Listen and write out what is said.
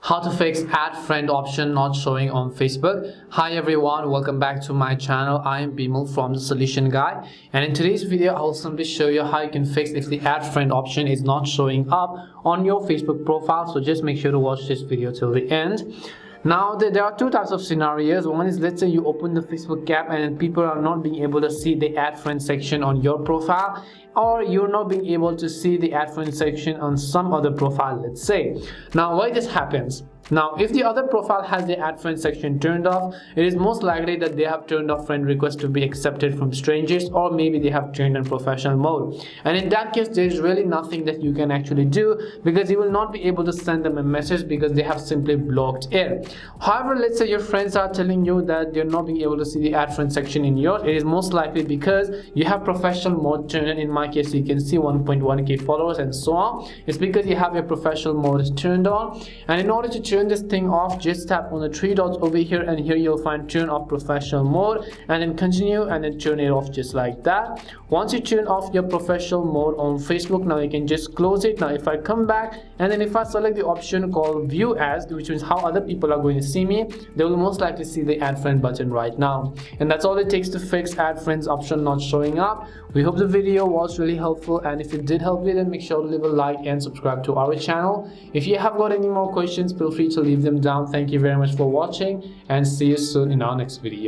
How to fix add friend option not showing on Facebook. Hi everyone, welcome back to my channel. I am Bimal from the Solution Guy, and in today's video I will simply show you how you can fix if the add friend option is not showing up on your Facebook profile. So just make sure to watch this video till the end. Now there are two types of scenarios. One is, let's say you open the Facebook app and people are not being able to see the add friend section on your profile, or you're not being able to see the add friend section on some other profile, let's say. Now why this happens? Now if the other profile has the add friend section turned off, it is most likely that they have turned off friend requests to be accepted from strangers, or maybe they have turned on professional mode, and in that case there is really nothing that you can actually do, because you will not be able to send them a message because they have simply blocked it. However, let's say your friends are telling you that they're not being able to see the add friend section in yours. It is most likely because you have professional mode turned on. In my case you can see 1.1k followers and so on. It's because you have your professional mode turned on, and in order to turn this thing off, just tap on the three dots over here, and here you'll find turn off professional mode, and then continue, and then turn it off just like that. Once you turn off your professional mode on Facebook, now you can just close it. Now if I come back and then if I select the option called view as, which means how other people are going to see me, they will most likely see the add friend button right now. And that's all it takes to fix add friends option not showing up. We hope the video was really helpful, and if it did help you, then make sure to leave a like and subscribe to our channel. If you have got any more questions, feel free to leave them down. Thank you very much for watching, and see you soon in our next video.